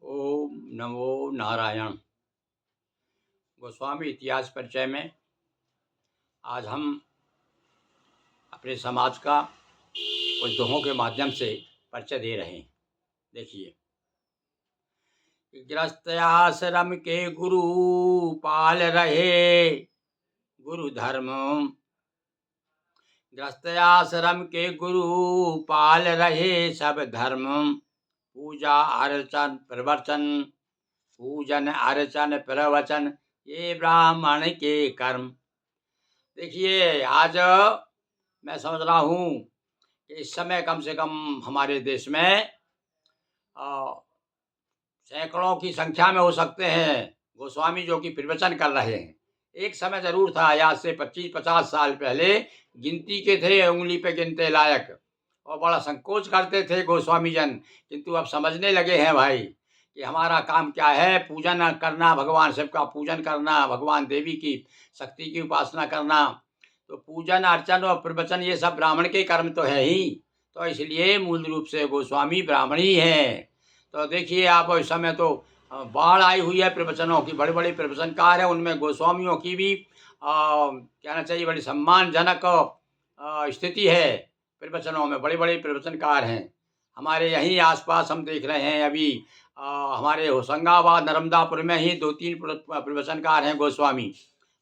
ओम नमो नारायण। गोस्वामी इतिहास परिचय में आज हम अपने समाज का कुछ दोहों के माध्यम से परिचय दे रहे हैं। देखिए, गृहस्थ आश्रम के गुरु पाल रहे गुरु धर्म। गृहस्थ आश्रम के गुरु पाल रहे सब धर्म। पूजा अर्चन प्रवचन, पूजन अर्चन प्रवचन, ये ब्राह्मण के कर्म। देखिए, आज मैं समझ रहा हूँ कि इस समय कम से कम हमारे देश में सैकड़ों की संख्या में हो सकते हैं गोस्वामी जो कि प्रवचन कर रहे हैं। एक समय जरूर था, आज से 25-50 साल पहले गिनती के थे, उंगली पे गिनते लायक, और बड़ा संकोच करते थे गोस्वामी जन। किंतु अब समझने लगे हैं भाई कि हमारा काम क्या है, पूजन करना, भगवान शिव का पूजन करना, भगवान देवी की शक्ति की उपासना करना। तो पूजन अर्चन और प्रवचन ये सब ब्राह्मण के कर्म तो है ही, तो इसलिए मूल रूप से गोस्वामी ब्राह्मण ही हैं। तो देखिए आप, इस समय तो बाढ़ आई हुई है प्रवचनों की, बड़े बड़े प्रवचनकार हैं, उनमें गोस्वामियों की भी कहना चाहिए बड़ी सम्मानजनक स्थिति है। प्रवचनों में बड़े बड़े प्रवचनकार हैं। हमारे यहीं आसपास हम देख रहे हैं अभी हमारे होशंगाबाद नर्मदापुर में ही 2-3 प्रवचनकार हैं गोस्वामी।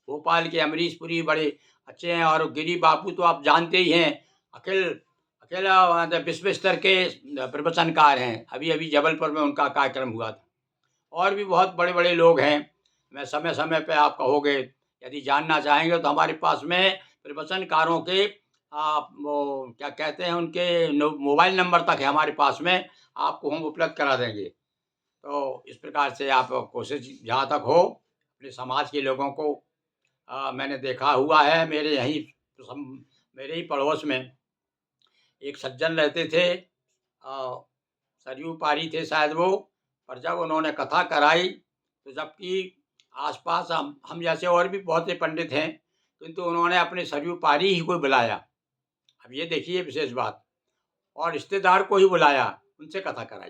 भोपाल के अमरीशपुरी बड़े अच्छे हैं, और गिरी बापू तो आप जानते ही हैं, अकेला विश्व स्तर के प्रवचनकार हैं। अभी अभी जबलपुर में उनका कार्यक्रम हुआ था। और भी बहुत बड़े बड़े लोग हैं। मैं समय समय पे आप कहोगे, यदि जानना चाहेंगे तो हमारे पास में प्रवचनकारों के वो क्या कहते हैं, उनके मोबाइल नंबर तक है हमारे पास में, आपको हम उपलब्ध करा देंगे। तो इस प्रकार से आप कोशिश जहाँ तक हो अपने समाज के लोगों को मैंने देखा हुआ है। मेरे ही पड़ोस में एक सज्जन रहते थे, सरयू पारी थे शायद वो, पर जब उन्होंने कथा कराई तो जबकि आसपास हम जैसे और भी बहुत से पंडित हैं, किंतु उन्होंने अपने सरयू पारी ही को बुलाया। अब ये देखिए विशेष बात, और रिश्तेदार को ही बुलाया, उनसे कथा कराई।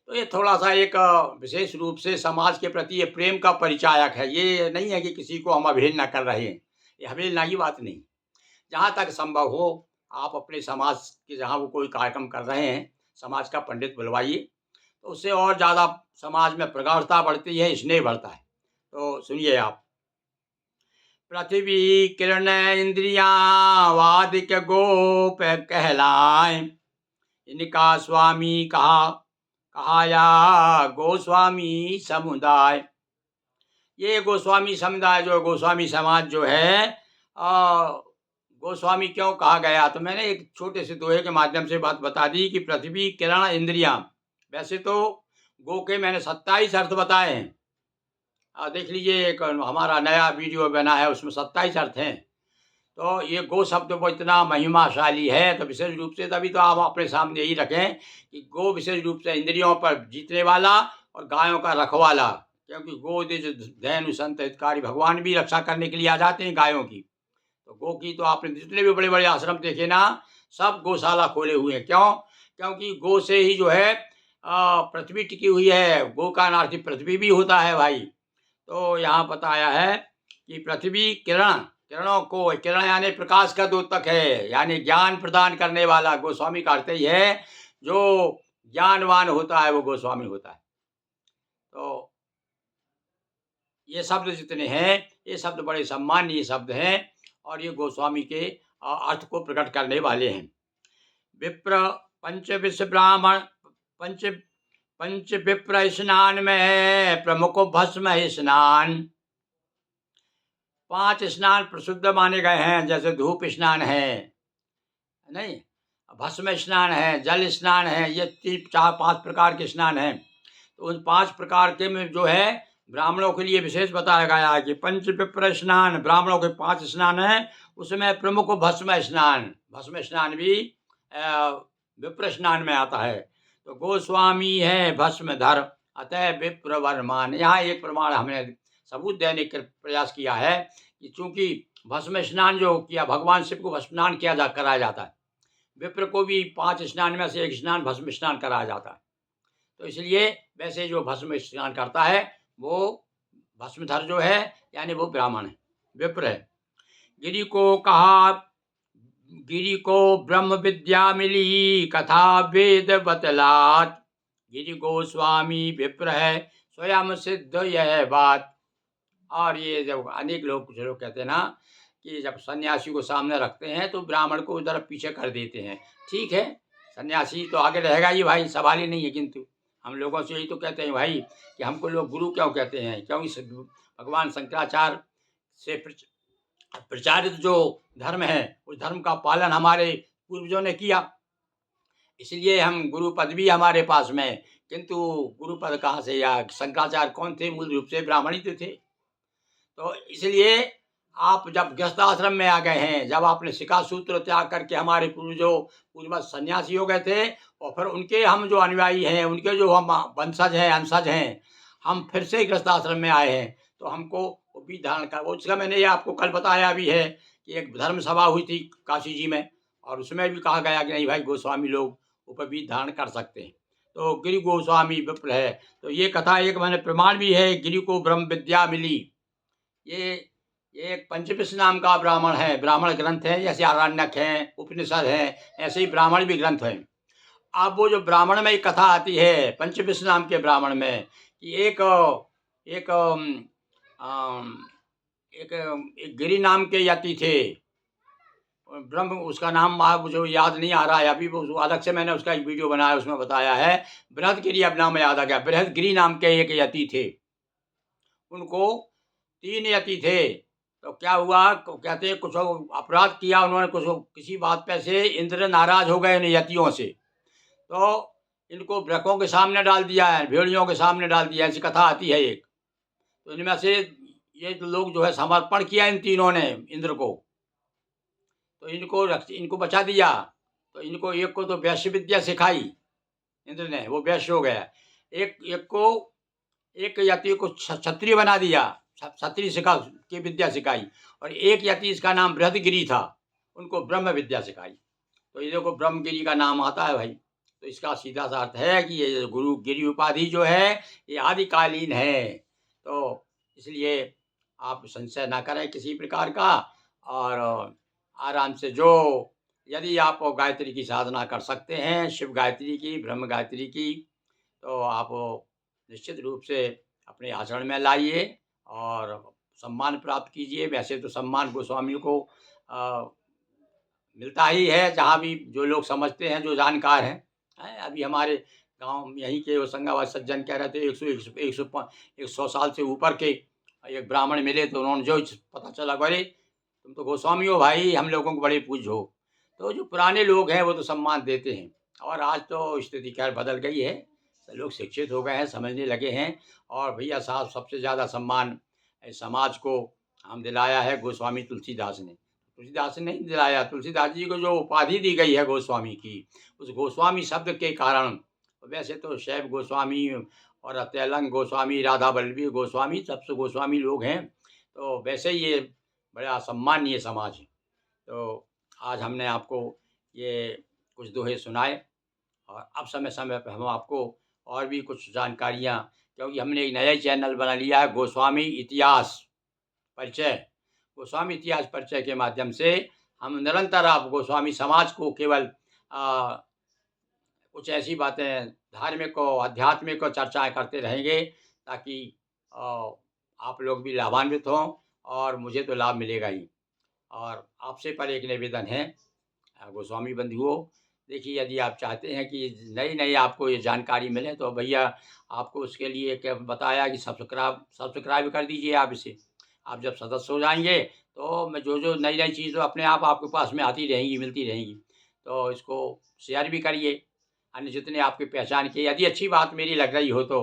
तो ये थोड़ा-सा एक विशेष रूप से समाज के प्रति ये प्रेम का परिचायक है। ये नहीं है कि किसी को हम अवहेलना कर रहे हैं, ये अवहेलना की बात नहीं। जहाँ तक संभव हो आप अपने समाज के जहाँ वो कोई कार्यक्रम कर रहे हैं, समाज का पंडित बुलवाइए, तो उससे और ज़्यादा समाज में प्रगाढ़ता बढ़ती है, स्नेह बढ़ता है। तो सुनिए आप। पृथ्वी किरण इंद्रियाँ वादिक गोप कहलाए, इनका स्वामी कहाया गोस्वामी समुदाय। ये गोस्वामी समुदाय जो गोस्वामी समाज जो है, गोस्वामी क्यों कहा गया, तो मैंने एक छोटे से दोहे के माध्यम से बात बता दी कि पृथ्वी किरण इंद्रियां। वैसे तो गो के मैंने 27 अर्थ बताए हैं। देख लीजिए, एक हमारा नया वीडियो बना है, उसमें 27 अर्थ हैं। तो ये गो शब्द वो इतना महिमाशाली है, तो विशेष रूप से तभी तो आप अपने सामने यही रखें कि गो विशेष रूप से इंद्रियों पर जीतने वाला और गायों का रखवाला। क्योंकि गो दिज धैनु संत हितकारी, भगवान भी रक्षा करने के लिए आ जाते हैं गायों की। तो गो की तो आपने जितने भी बड़े बड़े आश्रम देखे ना, सब गौशाला खोले हुए हैं। क्यों? क्योंकि गो से ही जो है पृथ्वी टिकी हुई है। गो का नार्थ पृथ्वी भी होता है भाई। तो यहाँ बताया है कि पृथ्वी किरणों को, किरण यानी प्रकाश का द्योतक है, यानी ज्ञान प्रदान करने वाला गोस्वामी का अर्थ ही है। जो ज्ञानवान होता है वो गोस्वामी होता है। तो ये शब्द जितने हैं, ये शब्द बड़े सम्माननीय शब्द हैं, और ये गोस्वामी के अर्थ को प्रकट करने वाले हैं। विप्र पंच विश्व ब्राह्मण, पंच पंच विप्र स्नान में है प्रमुख भस्म स्नान। 5 स्नान प्रसिद्ध माने गए हैं, जैसे धूप स्नान है, नहीं, भस्म स्नान है, जल स्नान है, ये 3-4-5 प्रकार के स्नान हैं। तो उन 5 प्रकार के में जो है ब्राह्मणों के लिए विशेष बताया गया है कि पंच विप्र स्नान, ब्राह्मणों के 5 स्नान हैं, उसमें प्रमुख भस्म स्नान। भस्म स्नान भी विप्र स्नान में आता है। तो गोस्वामी है भस्मधर, अतः विप्र वर्मान। यहाँ एक प्रमाण हमने सबूत देने का प्रयास किया है कि चूंकि भस्म स्नान जो किया, भगवान शिव को भस्म स्नान कराया जाता है, विप्र को भी 5 स्नान में से एक स्नान भस्म स्नान कराया जाता है। तो इसलिए वैसे जो भस्म स्नान करता है वो भस्मधर जो है यानी वो ब्राह्मण है, विप्र है। गिरि को कहा, गिरि को ब्रह्म विद्या मिली, कथा वेद बतलात। गिरि गोस्वामी विप्र है, स्वयं सिद्ध यह बात। और ये जब अनेक लोग, कुछ लोग कहते हैं ना कि जब सन्यासी को सामने रखते हैं तो ब्राह्मण को उधर पीछे कर देते हैं। ठीक है, सन्यासी तो आगे रहेगा ही भाई, सवाल ही नहीं है। किंतु हम लोगों से यही तो कहते हैं भाई कि हमको लोग गुरु क्यों कहते हैं, क्योंकि भगवान शंकराचार्य से प्रचारित जो धर्म है उस धर्म का पालन हमारे पूर्वजों ने किया, इसलिए हम गुरु पद भी हमारे पास में। किंतु गुरु पद कहाँ से, या शंकराचार्य कौन थे, मूल रूप से ब्राह्मण ही तो थे। तो इसलिए आप जब गृहस्थाश्रम में आ गए हैं, जब आपने शिखा सूत्र त्याग करके, हमारे पूर्वज सन्यासी हो गए थे और फिर उनके हम जो अनुयायी हैं, उनके जो हम वंशज हैं, अंशज हैं, हम फिर से गृहस्थाश्रम में आए हैं, तो हमको वो भी धारण कर, वो उसका मैंने ये आपको कल बताया भी है कि एक धर्म सभा हुई थी काशी जी में, और उसमें भी कहा गया कि नहीं भाई, गोस्वामी लोग उपवीत धारण कर सकते हैं। तो गिरि गोस्वामी विप्र है। तो ये कथा एक मैंने प्रमाण भी है, गिरि को ब्रह्म विद्या मिली। ये एक पंचविश नाम का ब्राह्मण है, ब्राह्मण ग्रंथ है, जैसे आरण्यक हैं, उपनिषद हैं, ऐसे ही ब्राह्मण भी ग्रंथ हैं। अब वो जो ब्राह्मण में एक कथा आती है पंचविश नाम के ब्राह्मण में कि एक एक अम, एक, एक गिरि नाम के यति थे, ब्रह्म, उसका नाम मुझे याद नहीं आ रहा है अभी, वो अलग से मैंने उसका एक वीडियो बनाया, उसमें बताया है। बृहदगिरि, अब नाम याद आ गया, बृहदगिरि नाम के एक यति थे, उनको 3 यति थे। तो क्या हुआ, कहते हैं कुछ अपराध किया उन्होंने, कुछ किसी बात पे से इंद्र नाराज हो गए इन यतियों से, तो इनको वृकों के सामने डाल दिया है, भेड़ियों के सामने डाल दिया, ऐसी कथा आती है एक। तो इनमें से ये लोग जो है समर्पण किया इन तीनों ने इंद्र को, तो इनको बचा दिया। तो इनको एक को तो वैश्य विद्या सिखाई इंद्र ने, वो वैश्य हो गया। एक यति को क्षत्रिय बना दिया, क्षत्रिय की विद्या सिखाई। और एक यति, इसका नाम बृहदगिरि था, उनको ब्रह्म विद्या सिखाई। तो ये देखो ब्रह्मगिरि का नाम आता है भाई। तो इसका सीधा सा अर्थ है कि ये गुरु गिरि उपाधि जो है ये आदिकालीन है। तो इसलिए आप संशय ना करें किसी प्रकार का, और आराम से, जो यदि आप गायत्री की साधना कर सकते हैं, शिव गायत्री की, ब्रह्म गायत्री की, तो आप निश्चित रूप से अपने आचरण में लाइए और सम्मान प्राप्त कीजिए। वैसे तो सम्मान गोस्वामियों को मिलता ही है, जहाँ भी जो लोग समझते हैं, जो जानकार हैं। अभी हमारे गांव यहीं के होशंगाबाद सज्जन कह रहे थे, 100 साल से ऊपर के एक ब्राह्मण मिले, तो उन्होंने जो पता चला, अरे तुम तो गोस्वामी हो भाई, हम लोगों को बड़े पूज्य हो। तो जो पुराने लोग हैं वो तो सम्मान देते हैं, और आज तो स्थिति खैर बदल गई है, सब लोग शिक्षित हो गए हैं, समझने लगे हैं। और भैया साहब, सबसे ज़्यादा सम्मान इस समाज को हम दिलाया है गोस्वामी तुलसीदास ने। तुलसीदास ने नहीं दिलाया, तुलसीदास जी को जो उपाधि दी गई है गोस्वामी की, उस गोस्वामी शब्द के कारण। वैसे तो शैव गोस्वामी और अत्यलंग गोस्वामी, राधा वल्लभी गोस्वामी, सबसे गोस्वामी लोग हैं। तो वैसे ये बड़ा सम्मानीय समाज है। तो आज हमने आपको ये कुछ दोहे सुनाए, और अब समय समय पर हम आपको और भी कुछ जानकारियाँ, क्योंकि हमने एक नया चैनल बना लिया है, गोस्वामी इतिहास परिचय। गोस्वामी इतिहास परिचय के माध्यम से हम निरंतर आप गोस्वामी समाज को केवल कुछ ऐसी बातें धार्मिक और आध्यात्मिक चर्चाएँ करते रहेंगे, ताकि आप लोग भी लाभान्वित हों, और मुझे तो लाभ मिलेगा ही। और आपसे पर एक निवेदन है, गोस्वामी बंधुओं, देखिए यदि आप चाहते हैं कि नई-नई आपको ये जानकारी मिले, तो भैया आपको उसके लिए क्या बताया कि सब्सक्राइब कर दीजिए आप इसे। आप जब सदस्य हो जाएँगे, तो मैं जो नई-नई चीज़ अपने आप आपके पास में आती रहेंगी, मिलती रहेंगी। तो इसको शेयर भी करिए, अन्य जितने आपकी पहचान के, यदि अच्छी बात मेरी लग रही हो तो।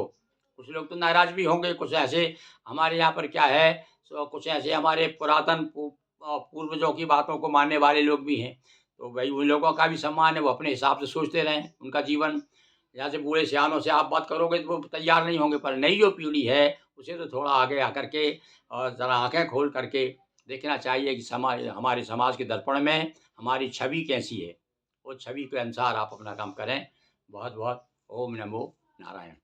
कुछ लोग तो नाराज़ भी होंगे, कुछ ऐसे हमारे यहाँ पर क्या है, सो कुछ ऐसे हमारे पुरातन पूर्वजों की बातों को मानने वाले लोग भी हैं। तो भाई उन लोगों का भी सम्मान है, वो अपने हिसाब से सोचते रहें, उनका जीवन। जैसे बूढ़े सियानों से आप बात करोगे तो वो तैयार नहीं होंगे, पर नई जो पीढ़ी है उसे तो थोड़ा आगे आकर के और ज़रा आँखें खोल करके देखना चाहिए कि हमारे समाज के दर्पण में हमारी छवि कैसी है। वो छवि के अनुसार आप अपना काम करें। बहुत बहुत ओम नमो नारायण।